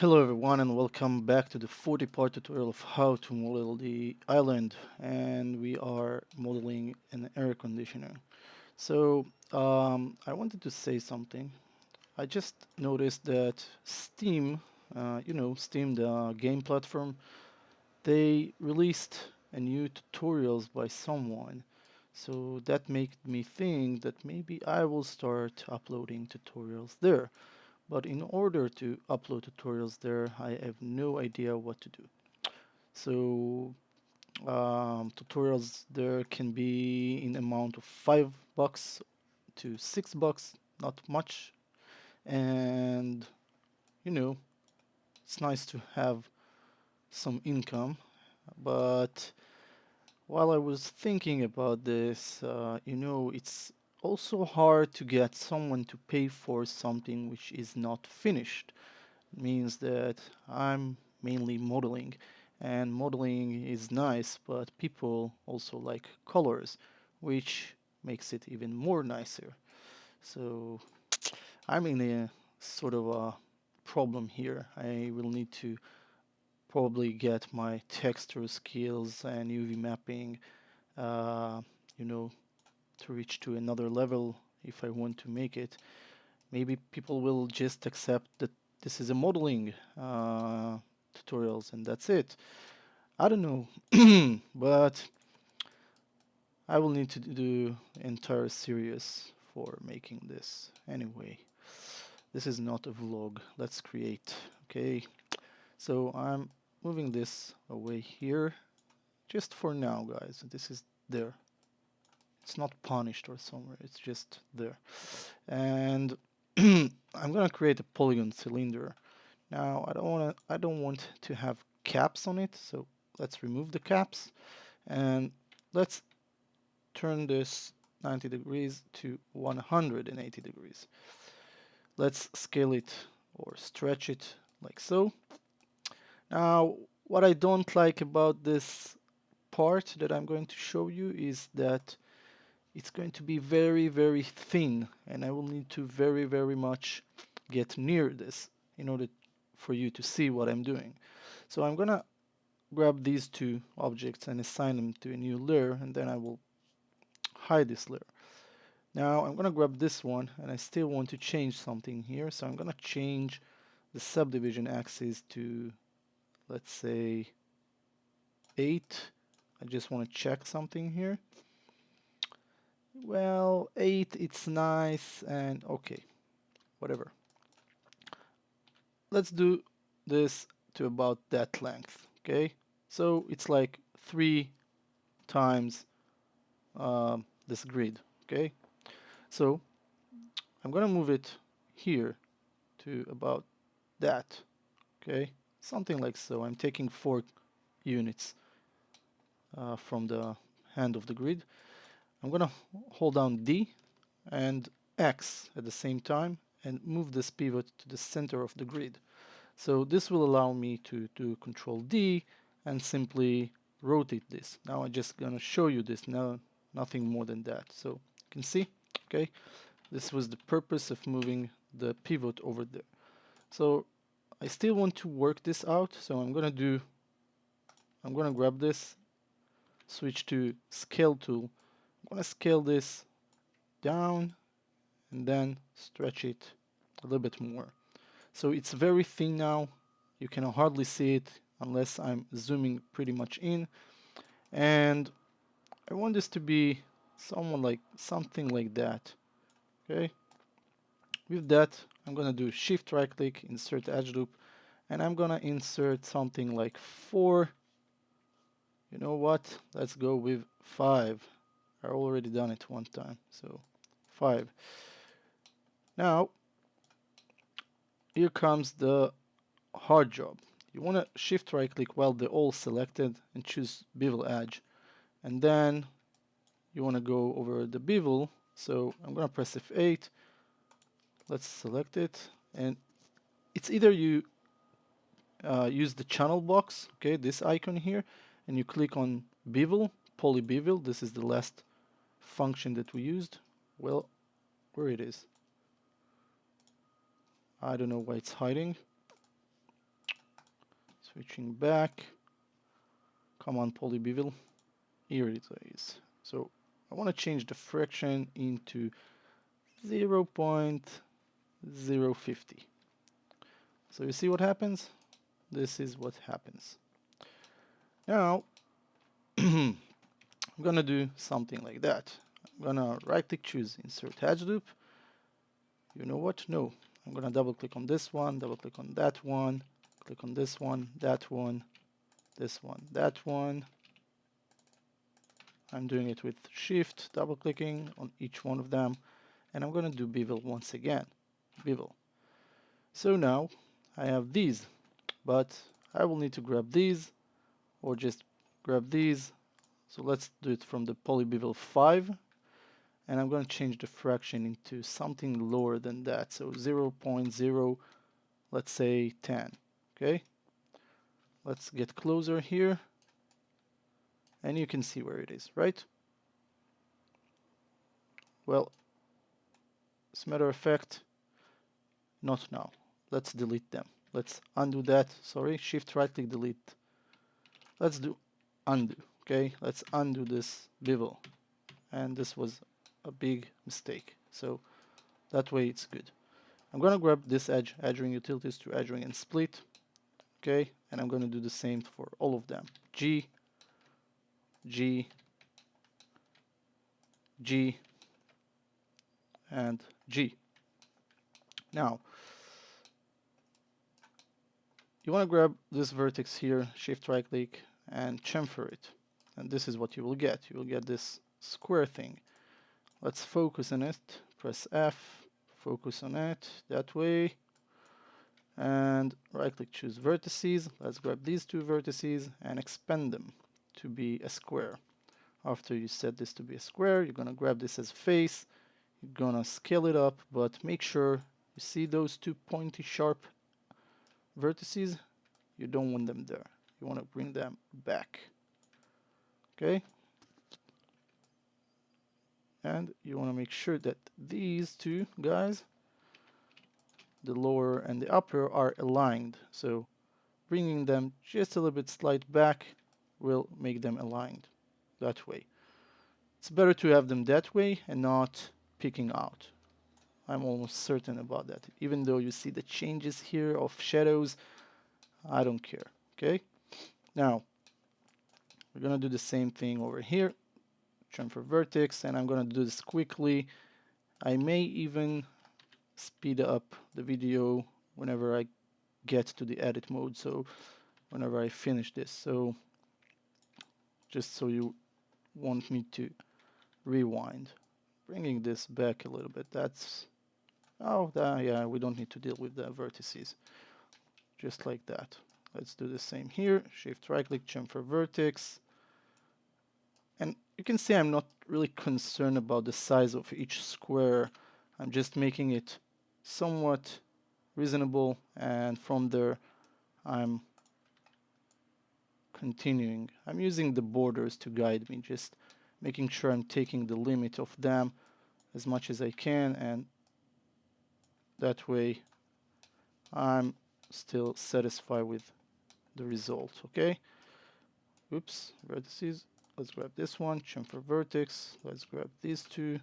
Hello everyone and welcome back to the 40-part tutorial of how to model the island, and we are modeling an air conditioner. I wanted to say something. I just noticed that Steam, Steam, the game platform, they released a new tutorials by someone. So that made me think that maybe I will start uploading tutorials there. But in order to upload tutorials there, I have no idea what to do. So tutorials there can be in amount of $5 to $6, not much. And you know, it's nice to have some income. But while I was thinking about this, it's also hard to get someone to pay for something which is not finished. Means that I'm mainly modeling, and modeling is nice, but people also like colors, which makes it even more nicer. So I'm in a sort of a problem here. I will need to probably get my texture skills and UV mapping, uh, you know, to reach to another level if I want to make it. Maybe people will just accept that this is a modeling tutorials and that's it. I don't know, but I will need to do entire series for making this. Anyway, this is not a vlog. Let's create. Okay, so I'm moving this away here just for now, guys. This is there. It's not punished or somewhere. It's just there. And I'm gonna create a polygon cylinder. Now I don't want to have caps on it, so let's remove the caps and let's turn this 90 degrees to 180 degrees. Let's scale it or stretch it like so. Now what I don't like about this part that I'm going to show you is that it's going to be very, very thin, and I will need to very much get near this in order for you to see what I'm doing. So I'm gonna grab these two objects and assign them to a new layer, and then I will hide this layer. Now I'm gonna grab this one, and I still want to change something here, so I'm gonna change the subdivision axis to, let's say, 8. I just want to check something here. Well, 8, it's nice, and okay, whatever. Let's do this to about that length, okay? So it's like 3 times this grid, okay? So I'm gonna move it here to about that, okay? Something like so. I'm taking 4 units from the hand of the grid. I'm gonna hold down D and X at the same time and move this pivot to the center of the grid. So this will allow me to do Control D and simply rotate this. Now I'm just gonna show you this now, nothing more than that. So you can see, okay, this was the purpose of moving the pivot over there. So I still want to work this out, so I'm gonna grab this, switch to Scale tool. I'm gonna scale this down and then stretch it a little bit more. So it's very thin now. You can hardly see it unless I'm zooming pretty much in. And I want this to be something like that. Okay. With that, I'm gonna do Shift right click, insert edge loop, and I'm gonna insert something like 4. You know what? Let's go with 5. I already done it one time, so 5. Now here comes the hard job. You want to shift right click while they're all selected and choose bevel edge, and then you want to go over the bevel. So I'm gonna press F8. Let's select it, and it's either you use the channel box, okay, this icon here, and you click on bevel, poly bevel. This is the last function that we used. Well, where it is, I don't know why it's hiding. Switching back. Come on, polybevel. Here it is. So I want to change the friction into 0.050. So you see what happens? This is what happens. Now, I'm gonna do something like that. I'm gonna right click, choose insert edge loop. You know what? No. I'm gonna double click on this one, double click on that one, click on this one, that one, this one, that one. I'm doing it with shift, double clicking on each one of them, and I'm gonna do bevel once again. Bevel. So now I have these, but I will need to grab these or just grab these. So let's do it from the polybevel 5, and I'm going to change the fraction into something lower than that. So 0.0, let's say 10. Okay, let's get closer here, and you can see where it is, right? Well, as a matter of fact, not now. Let's delete them. Let's undo that. Sorry, shift right click delete. Let's do undo. Okay, let's undo this bevel, and this was a big mistake. So that way it's good. I'm gonna grab this edge, edge ring utilities to edge ring and split. Okay, and I'm gonna do the same for all of them. G, G, G, and G. Now, you want to grab this vertex here, shift right click, and chamfer it. And this is what you will get. You will get this square thing. Let's focus on it. Press F, focus on it that way. And right click, choose vertices. Let's grab these two vertices and expand them to be a square. After you set this to be a square, you're gonna grab this as face. You're gonna scale it up, but make sure you see those two pointy sharp vertices. You don't want them there. You want to bring them back. Okay? And you want to make sure that these two guys, the lower and the upper, are aligned. So bringing them just a little bit slight back will make them aligned that way. It's better to have them that way and not picking out. I'm almost certain about that. Even though you see the changes here of shadows, I don't care. Okay? Now, we're going to do the same thing over here. Chamfer vertex, and I'm going to do this quickly. I may even speed up the video whenever I get to the edit mode, so whenever I finish this. So just so you want me to rewind. Bringing this back a little bit. That's, oh, yeah, we don't need to deal with the vertices. Just like that. Let's do the same here. Shift right click, chamfer vertex. And you can see I'm not really concerned about the size of each square. I'm just making it somewhat reasonable, and from there I'm continuing. I'm using the borders to guide me, just making sure I'm taking the limit of them as much as I can, and that way I'm still satisfied with the result. Okay, oops, vertices. Let's grab this one, chamfer vertex. Let's grab these two,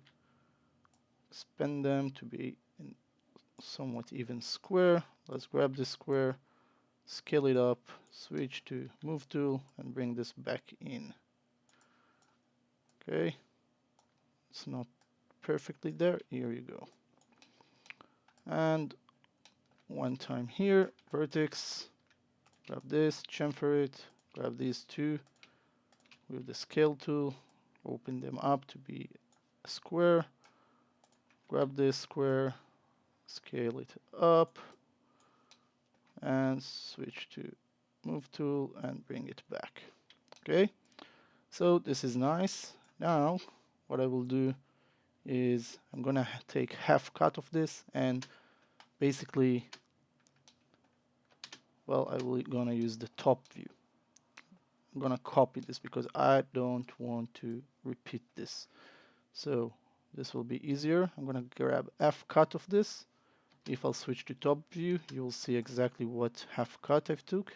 expand them to be in somewhat even square. Let's grab this square, scale it up, switch to move tool, and bring this back in. Okay, it's not perfectly there. Here you go. And one time here, vertex, grab this, chamfer it, grab these two with the scale tool, open them up to be a square, grab this square, scale it up, and switch to move tool and bring it back. Okay, so this is nice. Now what I will do is I'm gonna take half cut of this, and basically, well, I will gonna use the top view. I'm gonna copy this because I don't want to repeat this. So this will be easier. I'm gonna grab half cut of this. If I'll switch to top view, you'll see exactly what half cut I've took.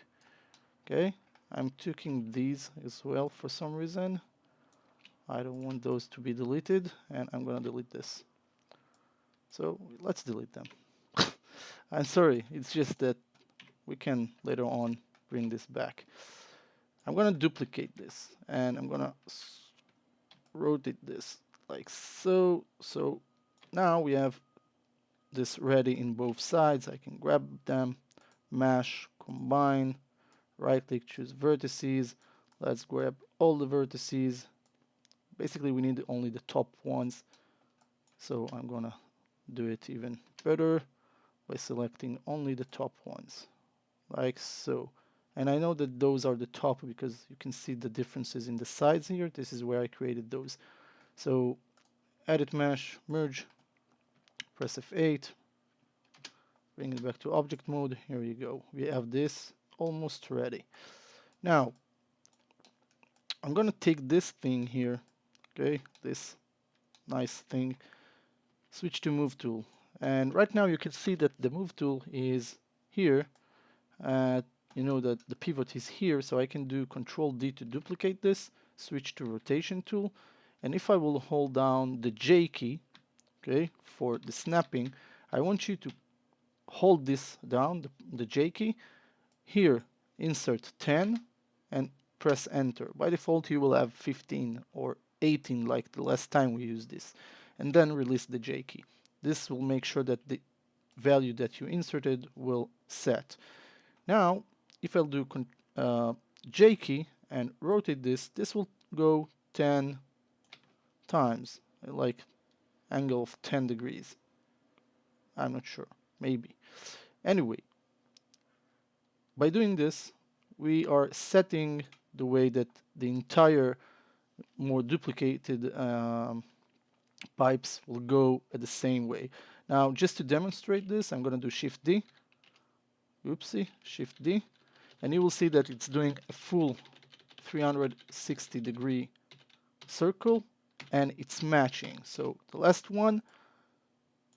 Okay, I'm taking these as well for some reason. I don't want those to be deleted, and I'm gonna delete this. So let's delete them. I'm sorry, it's just that we can later on bring this back. I'm gonna duplicate this, and I'm gonna rotate this like so. So now we have this ready in both sides. I can grab them, mash, combine, right click, choose vertices. Let's grab all the vertices. Basically we need only the top ones, so I'm gonna do it even better by selecting only the top ones like so. And I know that those are the top because you can see the differences in the sides here. This is where I created those. So edit mesh, merge, press F8, bring it back to object mode. Here you go. We have this almost ready. Now I'm gonna take this thing here, okay, this nice thing, switch to move tool, and right now you can see that the move tool is here. You know that the pivot is here, so I can do Control D to duplicate this, switch to rotation tool, and if I will hold down the J key, okay, for the snapping, I want you to hold this down, the J key, here, insert 10, and press enter. By default, you will have 15 or 18 like the last time we used this, and then release the J key. This will make sure that the value that you inserted will set. Now, if I'll do J key and rotate this, this will go 10 times, like angle of 10 degrees. I'm not sure, maybe. Anyway, by doing this, we are setting the way that the entire more duplicated pipes will go at the same way. Now, just to demonstrate this, I'm going to do Shift D. Oopsie, Shift D. And you will see that it's doing a full 360-degree circle, and it's matching. So the last one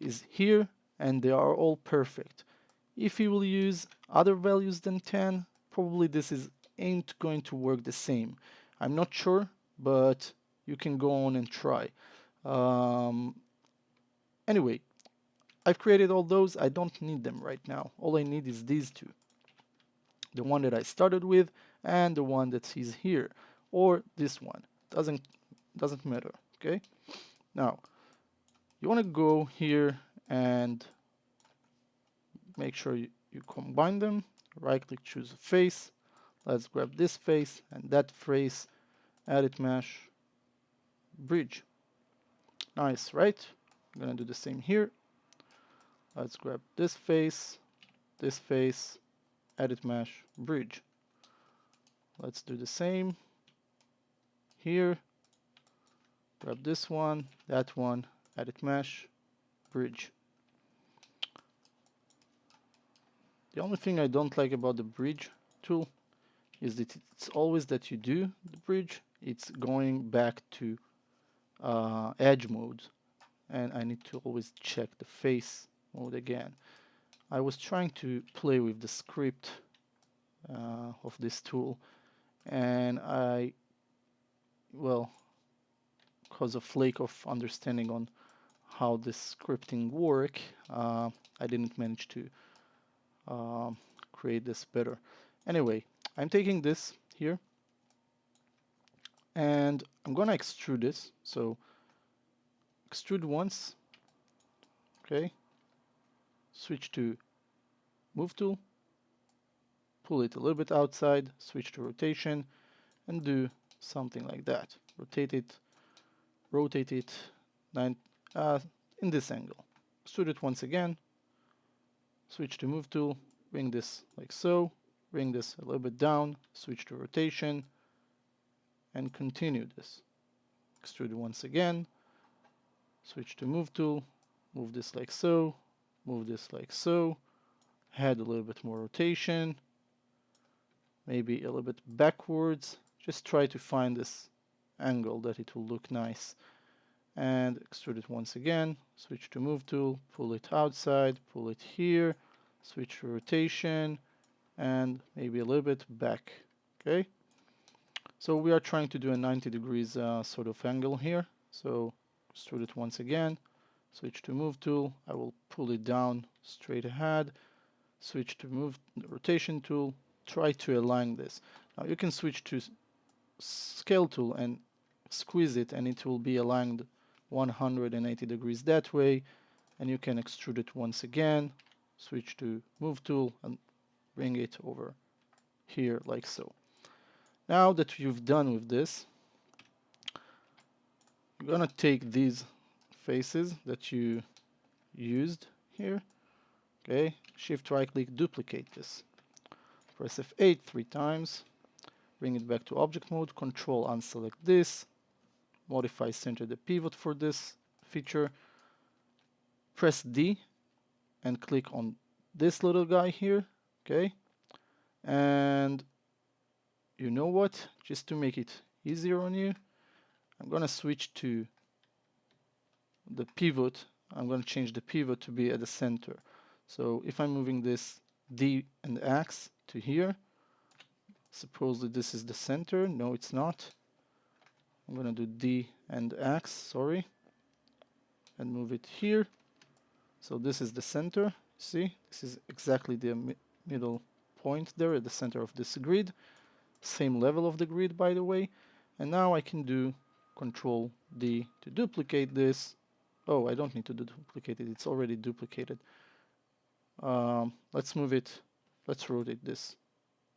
is here, and they are all perfect. If you will use other values than 10, probably this ain't going to work the same. I'm not sure, but you can go on and try. Anyway, I've created all those. I don't need them right now. All I need is these two. The one that I started with and the one that is here, or this one. Doesn't matter, okay? Now, you want to go here and make sure you combine them. Right click, choose a face. Let's grab this face and that face, edit mesh, bridge. Nice, right? I'm gonna do the same here. Let's grab this face, edit mesh, bridge. Let's do the same here. Grab this one, that one, edit mesh, bridge. The only thing I don't like about the bridge tool is that it's always that you do the bridge, it's going back to edge mode, and I need to always check the face mode again. I was trying to play with the script of this tool, and because of lack of understanding on how this scripting work, I didn't manage to create this better. Anyway, I'm taking this here and I'm gonna extrude this. So extrude once, okay, switch to move tool, pull it a little bit outside, switch to rotation, and do something like that. Rotate it in this angle. Extrude it once again, switch to move tool, bring this like so, bring this a little bit down, switch to rotation, and continue this. Extrude once again, switch to move tool, move this like so, move this like so, add a little bit more rotation, maybe a little bit backwards. Just try to find this angle that it will look nice. And extrude it once again, switch to move tool, pull it outside, pull it here, switch to rotation, and maybe a little bit back. Okay, so we are trying to do a 90 degrees sort of angle here. So extrude it once again, switch to move tool. I will pull it down straight ahead, switch to move rotation tool, try to align this. Now you can switch to scale tool and squeeze it, and it will be aligned 180 degrees that way. And you can extrude it once again, switch to move tool and bring it over here like so. Now that you've done with this, you're gonna take these faces that you used here, okay, shift right click, duplicate this, press F8 3 times, bring it back to object mode, control unselect this, modify center the pivot for this feature, press D and click on this little guy here, okay, and you know what, just to make it easier on you, I'm gonna switch to the pivot. I'm gonna change the pivot to be at the center. So if I'm moving this D and X to here, supposedly this is the center. No, it's not. I'm gonna do D and X, sorry, and move it here. So this is the center. See, this is exactly the middle point there at the center of this grid. Same level of the grid, by the way. And now I can do Control D to duplicate this. Oh, I don't need to duplicate it. It's already duplicated. Let's move it. Let's rotate this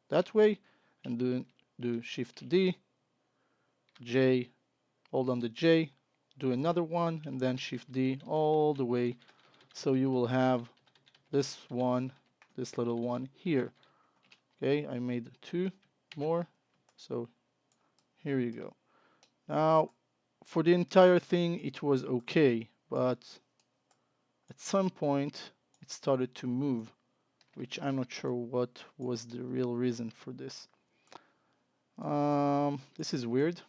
that way and do Shift D, J, hold on the J, do another one, and then Shift D all the way. So you will have this one, this little one here. Okay, I made 2 more. So here you go. Now, for the entire thing, it was okay, but at some point, it started to move, which I'm not sure what was the real reason for this. This is weird.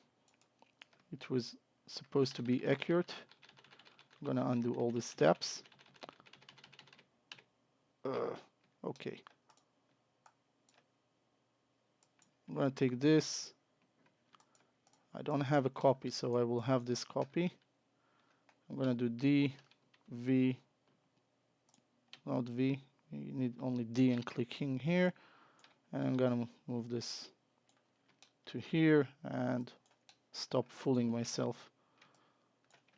It was supposed to be accurate. I'm gonna undo all the steps. Okay. I'm gonna take this. I don't have a copy, so I will have this copy. I'm gonna do D, V, not V. You need only D and clicking here. And I'm gonna move this to here and stop fooling myself.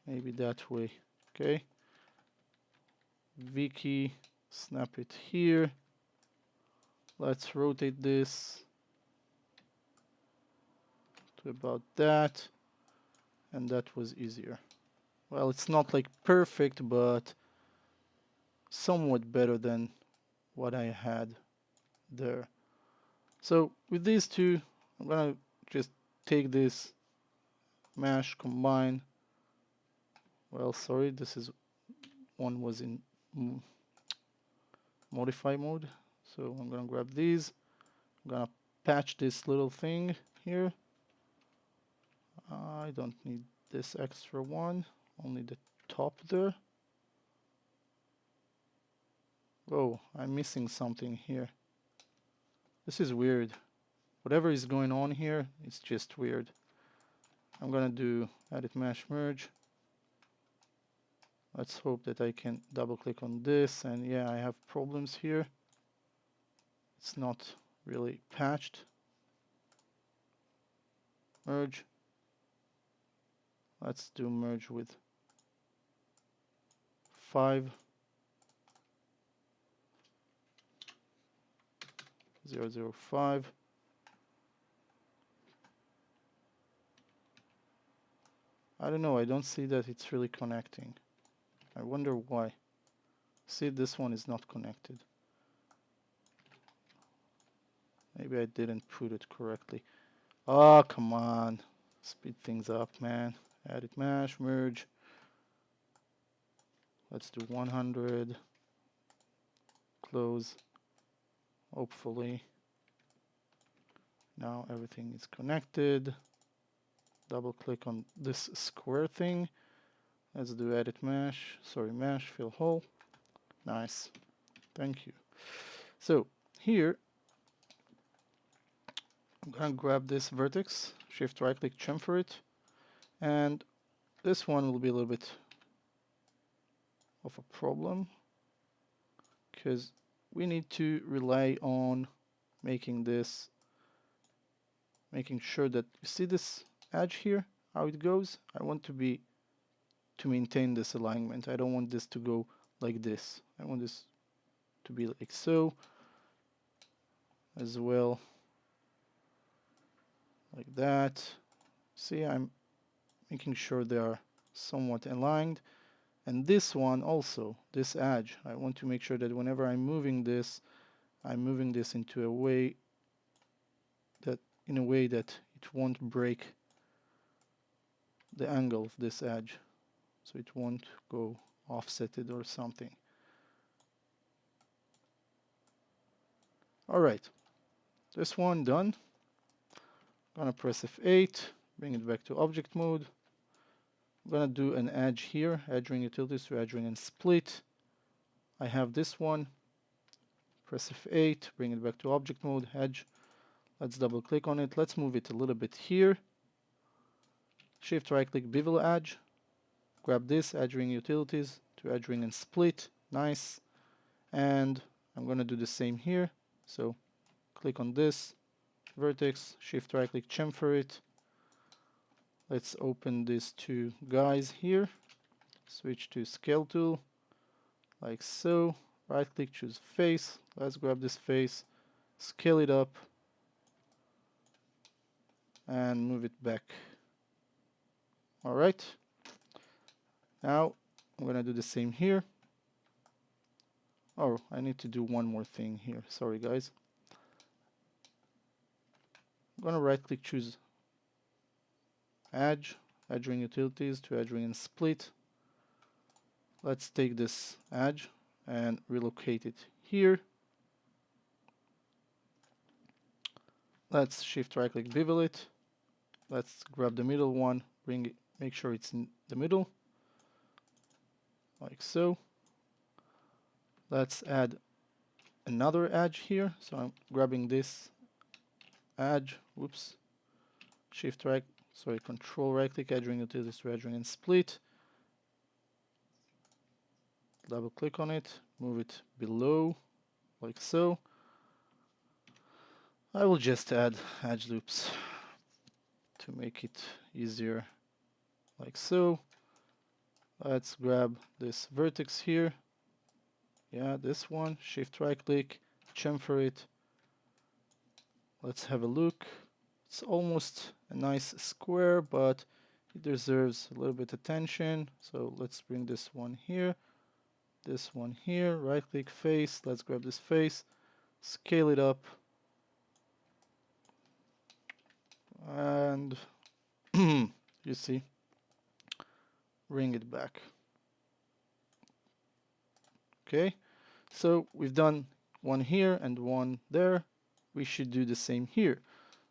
Maybe that way. Okay. V key, snap it here. Let's rotate this to about that. And that was easier. Well, it's not like perfect, but somewhat better than what I had there. So with these two, I'm gonna just take this mesh, combine. Well, sorry, this is one was in modify mode. So I'm gonna grab these. I'm gonna patch this little thing here. I don't need this extra one, only the top there. Oh, I'm missing something here. This is weird. Whatever is going on here, it's just weird. I'm gonna do edit mesh merge. Let's hope that I can double click on this, and yeah, I have problems here. It's not really patched. Merge. Let's do merge with 5.0.0.5. I don't know, I don't see that it's really connecting. I wonder why. See, this one is not connected. Maybe I didn't put it correctly. Oh, come on. Speed things up, man. Edit mesh, merge. Let's do 100. Close. Hopefully. Now everything is connected. Double click on this square thing. Let's do edit mesh. Sorry, mesh, fill hole. Nice. Thank you. So here I'm gonna grab this vertex, shift right click, chamfer it, and this one will be a little bit of a problem because we need to rely on making sure that you see this edge here, how it goes. I want to maintain this alignment. I don't want this to go like this. I want this to be like so as well, like that. See, I'm making sure they are somewhat aligned. And this one also, this edge, I want to make sure that whenever I'm moving this into a way that it won't break the angle of this edge, so it won't go offsetted or something. All right, this one done. Gonna press F8, bring it back to object mode. I'm gonna do an edge here, edge ring utilities to edge ring and split. I have this one. Press F8, bring it back to object mode, edge. Let's double click on it. Let's move it a little bit here. Shift right click, bevel edge. Grab this, edge ring utilities to edge ring and split. Nice. And I'm gonna do the same here. So click on this vertex, shift right click, chamfer it. Let's open these two guys here. Switch to scale tool, like so. Right click, choose face. Let's grab this face, scale it up, and move it back. All right. Now I'm gonna do the same here. Oh, I need to do one more thing here. Sorry, guys. I'm gonna right click, choose edge ring utilities to edge ring and split. Let's take this edge and relocate it here. Let's shift right click, bevel it. Let's grab the middle one, bring it, make sure it's in the middle, like so. Let's add another edge here. So I'm grabbing this edge, whoops, control right click, edge ring utilities to edge ring and split. Double click on it, move it below, like so. I will just add edge loops to make it easier, like so. Let's grab this vertex here. Yeah, this one, shift right click, chamfer it. Let's have a look. It's almost a nice square, but it deserves a little bit of attention. So let's bring this one here, right click, face. Let's grab this face, scale it up, and you see, bring it back. Okay, so we've done one here and one there. We should do the same here.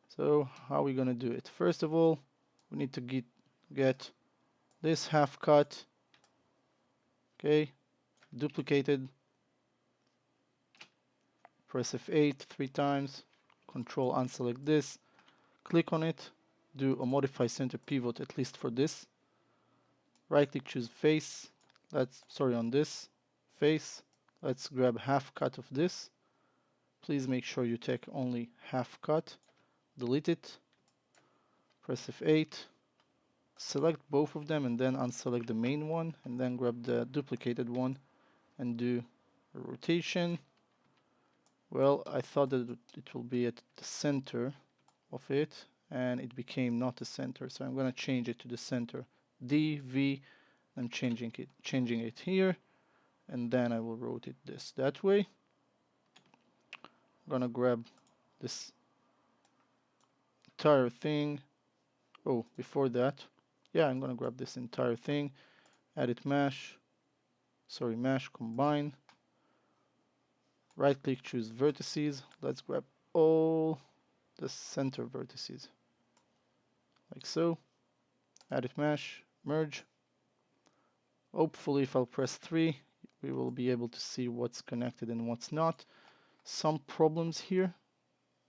So how are we gonna do it? First of all, we need to get this half cut, okay, duplicated. Press F8 3 times, control unselect this, click on it, do a modify center pivot at least for this. Right click, choose face. On this face. Let's grab half cut of this. Please make sure you take only half cut. Delete it. Press F8. Select both of them and then unselect the main one, and then grab the duplicated one and do a rotation. Well, I thought that it will be at the center of it, and it became not the center, so I'm going to change it to the center. D, V, I'm changing it here, and then I will rotate this that way. I'm going to grab this entire thing. Oh, before that, yeah, I'm going to grab this entire thing, edit mesh, combine. Right click, choose vertices. Let's grab all the center vertices, like so. Edit mesh, merge. Hopefully if I'll press 3, we will be able to see what's connected and what's not. Some problems here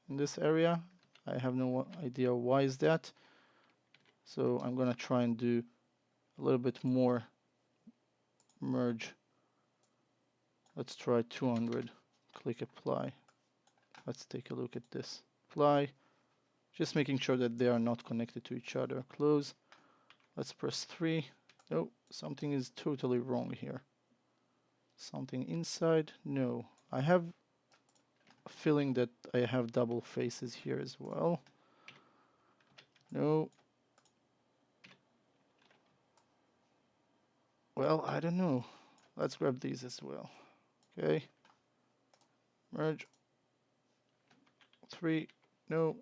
in this area. I have no idea why is that. So I'm gonna try and do a little bit more merge. Let's try 200. Click apply. Let's take a look at this. Apply. Just making sure that they are not connected to each other. Close. Let's press 3. No, something is totally wrong here. Something inside? No. I have a feeling that I have double faces here as well. No. Well, I don't know. Let's grab these as well. Okay. Merge. 3. No.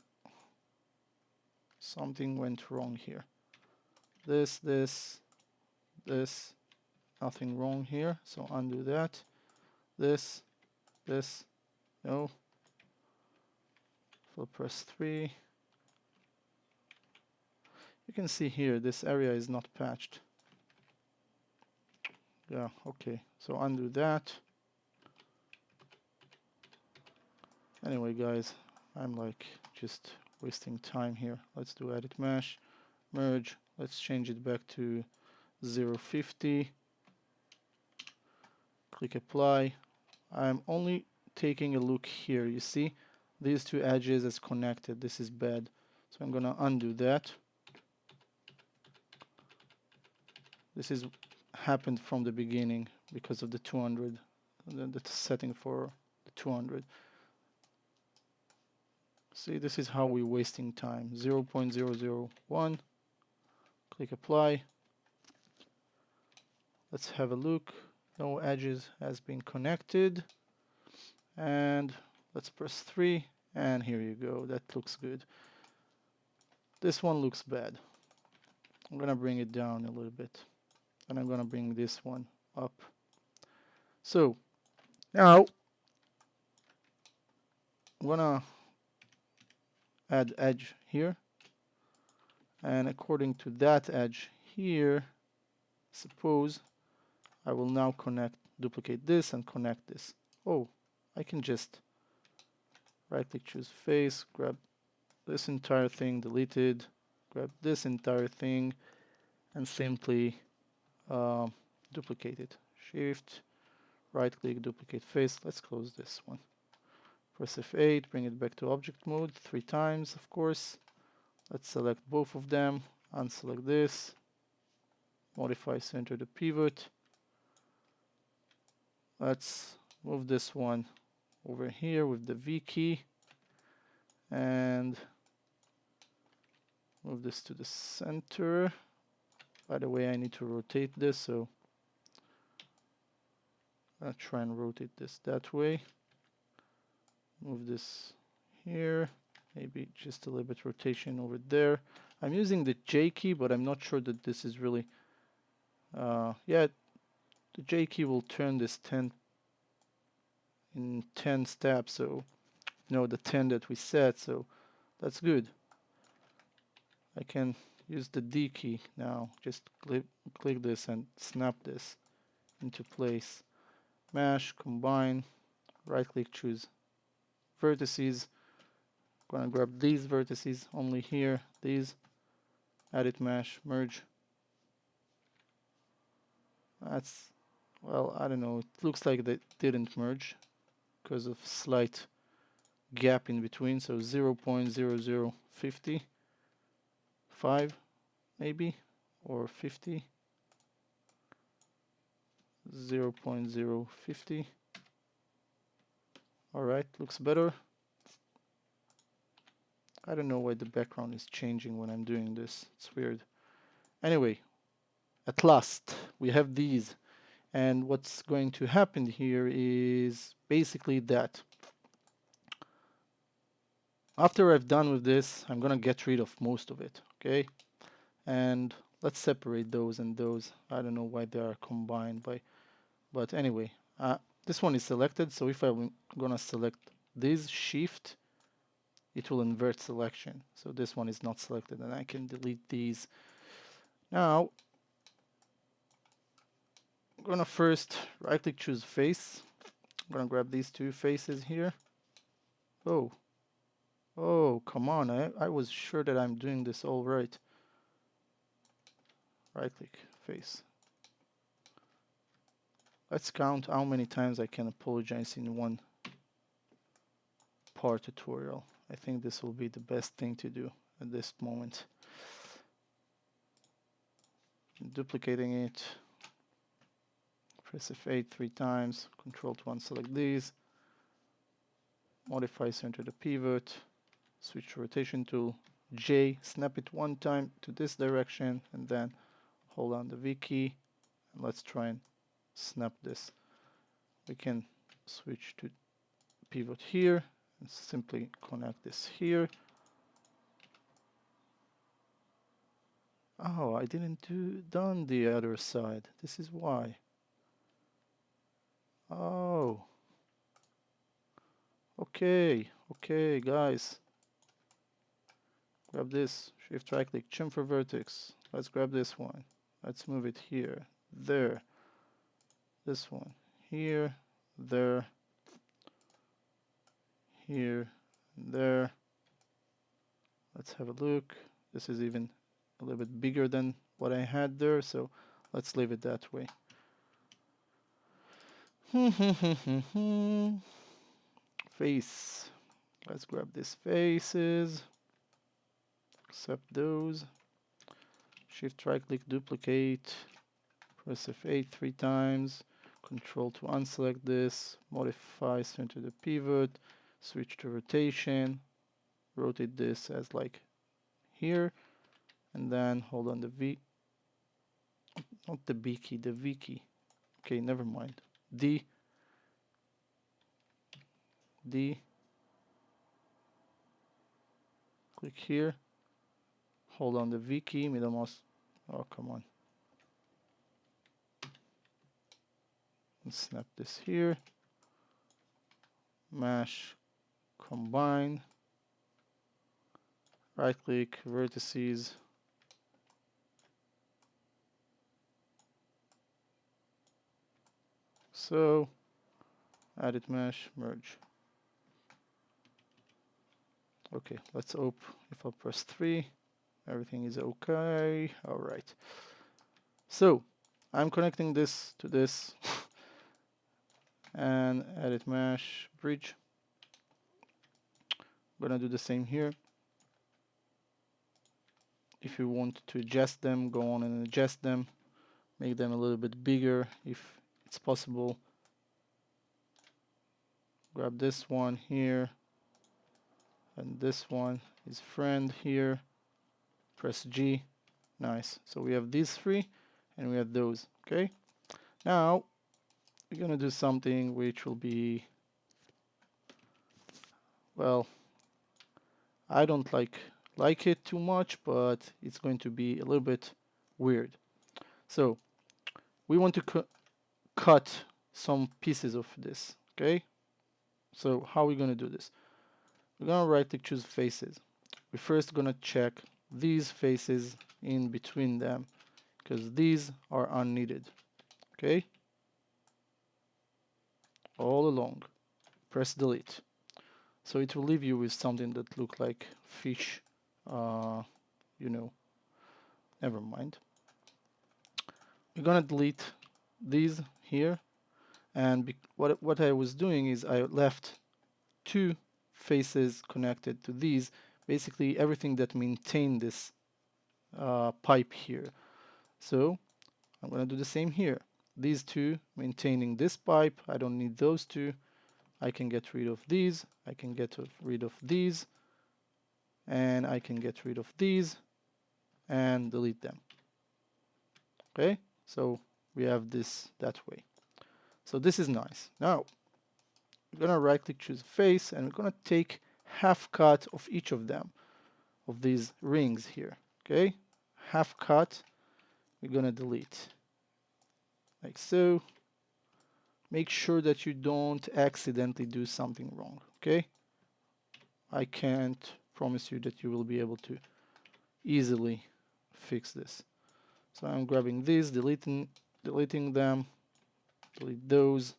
Something went wrong here. This. Nothing wrong here. So undo that. This. No. Full press 3. You can see here this area is not patched. Yeah, okay. So undo that. Anyway, guys, I'm like just wasting time here. Let's do edit mesh, merge. Let's change it back to 0.50. Click apply. I'm only taking a look here. You see these two edges as connected. This is bad. So I'm gonna undo that. This is happened from the beginning because of the 200, the setting for the 200. See, this is how we're wasting time. 0.001. Click apply. Let's have a look. No edges has been connected. And let's press 3. And here you go. That looks good. This one looks bad. I'm gonna bring it down a little bit. And I'm gonna bring this one up. So now I'm gonna add edge here. And according to that edge here, suppose I will now duplicate this and connect this. Oh, I can just right click, choose face, grab this entire thing, delete it, grab this entire thing, and simply duplicate it. Shift, right click, duplicate face. Let's close this one. Press F8, bring it back to object mode 3 times, of course. Let's select both of them, unselect this, modify center to pivot. Let's move this one over here with the V key and move this to the center. By the way, I need to rotate this, so I'll try and rotate this that way. Move this here, maybe just a little bit rotation over there. I'm using the J key, but I'm not sure that this is really, yeah, the J key will turn this 10 in 10 steps, so no, the 10 that we set, so that's good. I can use the D key now. Just click this and snap this into place. Mesh, combine, right click, choose vertices. Gonna grab these vertices only here, these, edit mesh, merge. That's, well, I don't know, it looks like they didn't merge because of slight gap in between, so 0.0050. 5 maybe, or 50, 0.050. Alright, looks better. I don't know why the background is changing when I'm doing this. It's weird. Anyway, at last we have these, and what's going to happen here is basically that after I've done with this, I'm gonna get rid of most of it, okay? And let's separate those and those. I don't know why they are combined but anyway, this one is selected, so if I'm gonna select this shift, it will invert selection. So this one is not selected, and I can delete these. Now I'm gonna first right click, choose face. I'm gonna grab these two faces here. Oh, come on, I was sure that I'm doing this all right. Right click, face. Let's count how many times I can apologize in one part tutorial. I think this will be the best thing to do at this moment. Duplicating it. Press F8 3 times. Control to unselect these. Modify center to pivot. Switch to rotation tool. J, snap it one time to this direction, and then hold down the V key. And let's try and snap this. We can switch to pivot here and simply connect this here. Oh, I didn't done the other side. This is why. Oh. Okay, guys. Grab this, shift right click, chamfer vertex. Let's grab this one. Let's move it here, there. This one, here, there, here, and there. Let's have a look. This is even a little bit bigger than what I had there, so let's leave it that way. Face. Let's grab these faces. Accept those. Shift right click, duplicate. Press F8 3 times. Control to unselect this. Modify center to pivot. Switch to rotation. Rotate this as like here. And then hold on the V. Not the B key, the V key. Okay, never mind. D. D. Click here. Hold on the V key, middle mouse. Oh, come on. And snap this here. Mesh. Combine. Right click, vertices. So, edit mesh, merge. Okay, let's hope if I press 3, everything is okay. All right. So, I'm connecting this to this and edit mesh, bridge. I'm gonna do the same here. If you want to adjust them, go on and adjust them. Make them a little bit bigger if it's possible. Grab this one here. And this one is friend here. Press G. Nice. So we have these three and we have those. Okay. Now we're gonna do something which will be, well, I don't like it too much, but it's going to be a little bit weird. So we want to cut some pieces of this. Okay. So how are we gonna do this? We're gonna right click, choose faces. We're first gonna check these faces in between them because these are unneeded. Okay, all along. Press delete. So it will leave you with something that look like fish. You know, never mind. We're gonna delete these here, and what I was doing is I left two faces connected to these. Basically, everything that maintain this pipe here. So I'm going to do the same here. These two maintaining this pipe. I don't need those two. I can get rid of these. I can get rid of these. And I can get rid of these and delete them. Okay, so we have this that way. So this is nice. Now we're going to right click, choose face, and we're going to take half cut of each of them, of these rings here. Okay, half cut. We're going to delete like so. Make sure that you don't accidentally do something wrong. Okay, I can't promise you that you will be able to easily fix this. So I'm grabbing these, deleting them, delete those,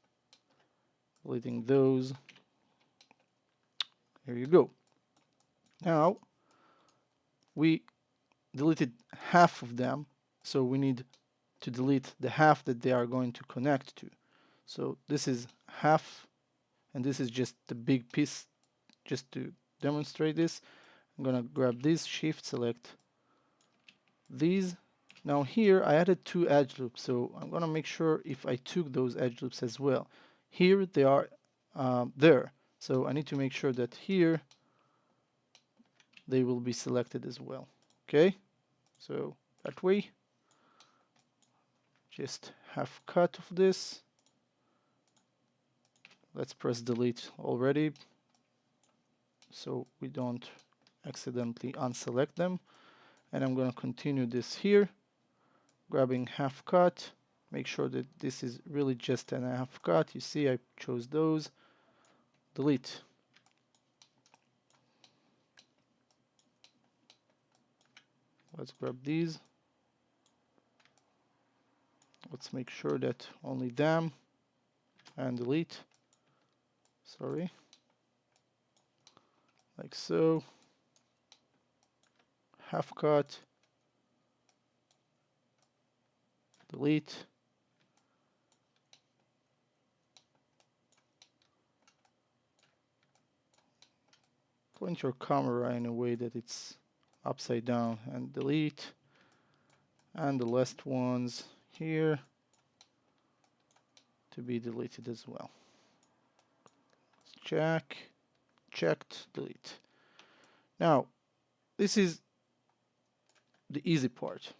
deleting those. Here you go. Now we deleted half of them, so we need to delete the half that they are going to connect to. So this is half, and this is just the big piece. Just to demonstrate this, I'm gonna grab this, shift, select these. Now here I added 2 edge loops, so I'm gonna make sure if I took those edge loops as well. Here they are there, so I need to make sure that here they will be selected as well. Okay, so that way, just half cut of this. Let's press delete already so we don't accidentally unselect them. And I'm going to continue this here, grabbing half cut. Make sure that this is really just an half cut. You see I chose those. Delete. Let's grab these. Let's make sure that only them, and delete. Sorry. Like so. Half cut. Delete. Point your camera in a way that it's upside down and delete. And the last ones here to be deleted as well. Check, checked, delete. Now, this is the easy part.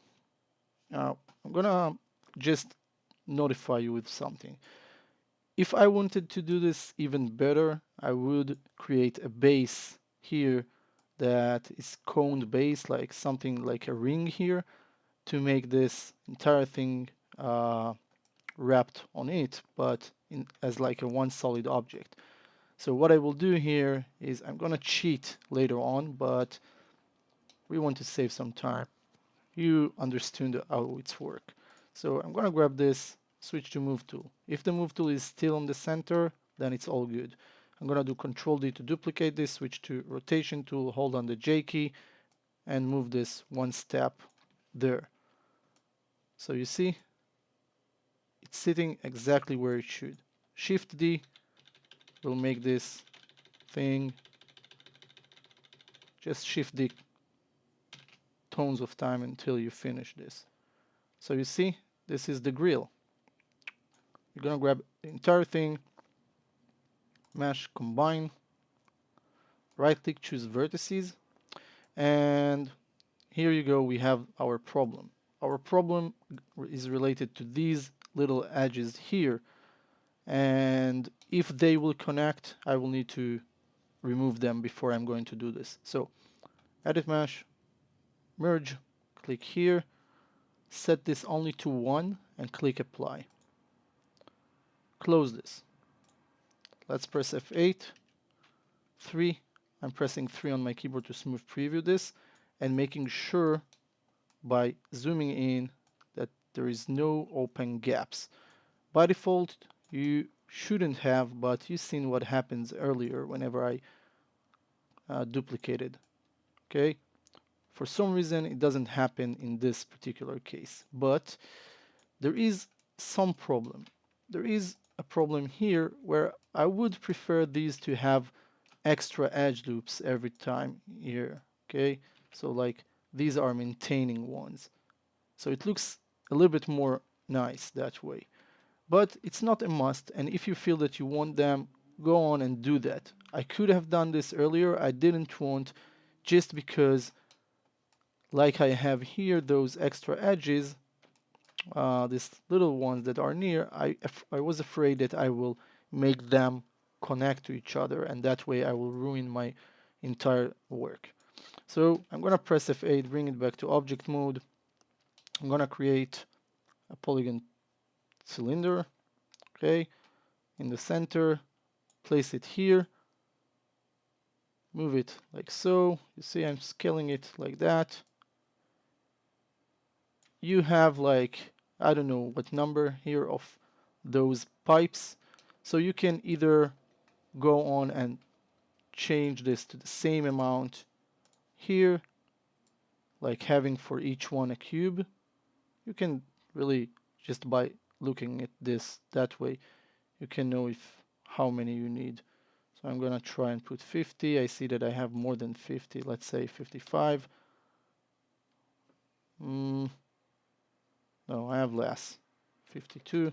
Now, I'm gonna just notify you with something. If I wanted to do this even better, I would create a base here that is coned base, like something like a ring here, to make this entire thing wrapped on it, but as like a one solid object. So what I will do here is I'm gonna cheat later on, but we want to save some time. You understand how it's work. So I'm gonna grab this, switch to move tool. If the move tool is still on the center, then it's all good. I'm gonna do Control D to duplicate this, switch to rotation tool, hold on the J key, and move this one step there. So you see, it's sitting exactly where it should. Shift D will make this thing, just shift D tons of time until you finish this. So you see, this is the grill. You're gonna grab the entire thing, mesh, combine, right click, choose vertices, and here you go, we have our problem. Our problem is related to these little edges here, and if they will connect, I will need to remove them before I'm going to do this. So edit mesh, merge, click here, set this only to 1 and click apply. Close this. Let's press F8, 3. I'm pressing 3 on my keyboard to smooth preview this and making sure by zooming in that there is no open gaps. By default, you shouldn't have, but you've seen what happens earlier whenever I duplicated. Okay? For some reason, it doesn't happen in this particular case, but there is some problem. There is a problem here where I would prefer these to have extra edge loops every time here. Okay, so like these are maintaining ones, so it looks a little bit more nice that way, but it's not a must. And if you feel that you want them, go on and do that. I could have done this earlier, I didn't want, just because like I have here those extra edges, these little ones that are near, I was afraid that I will make them connect to each other, and that way I will ruin my entire work. So I'm gonna press F8, bring it back to object mode. I'm gonna create a polygon cylinder, okay, in the center, place it here, move it like so. You see I'm scaling it like that. You have like, I don't know what number here of those pipes, so you can either go on and change this to the same amount here, like having for each one a cube. You can really, just by looking at this that way, you can know if how many you need. So I'm gonna try and put 50. I see that I have more than 50. Let's say 55. No, I have less. 52.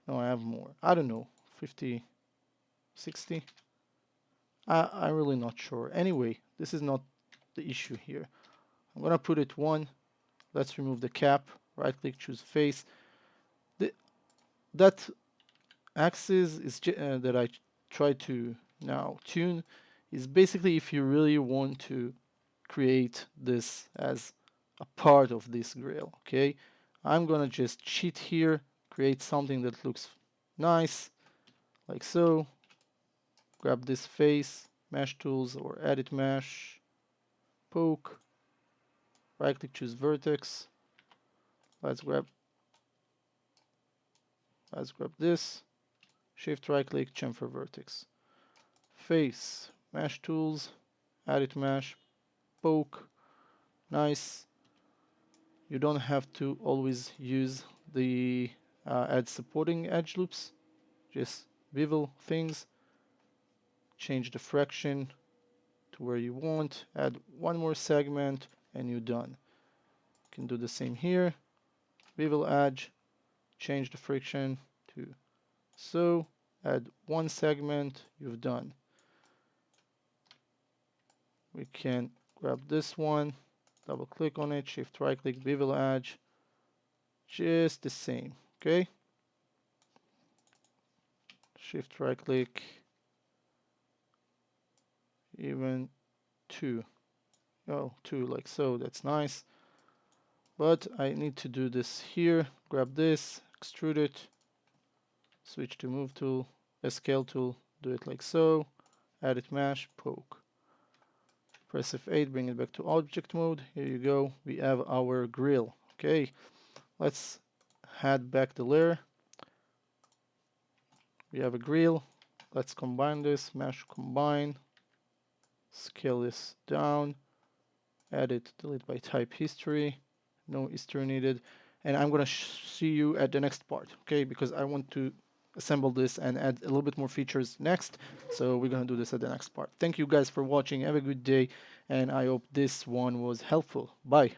No, I have more. I don't know. 50, 60. I'm really not sure. Anyway, this is not the issue here. I'm gonna put it 1. Let's remove the cap. Right click, choose face. That axis is that I try to now tune is basically if you really want to create this as a part of this grill. Okay, I'm gonna just cheat here, create something that looks nice, like so. Grab this face, mesh tools or edit mesh, poke, right click, choose vertex. Let's grab this, shift right click, chamfer vertex. Face, mesh tools, edit mesh, poke, nice. You don't have to always use the add supporting edge loops, just bevel things, change the fraction to where you want, add one more segment, and you're done. You can do the same here, bevel edge, change the friction to so, add one segment, you've done. We can grab this one, double click on it, shift right click, bevel edge, just the same, okay? Shift right click, even 2. Oh, 2 like so, that's nice. But I need to do this here, grab this, extrude it, switch to move tool, a scale tool, do it like so, edit mesh, poke. Press F8, bring it back to object mode. Here you go, we have our grill. Okay, let's head back the layer. We have a grill. Let's combine this, mesh combine, scale this down, edit, delete by type history, no history needed. And I'm gonna see you at the next part, okay? Because I want to assemble this and add a little bit more features next. So we're gonna do this at the next part. Thank you guys for watching. Have a good day, and I hope this one was helpful. Bye.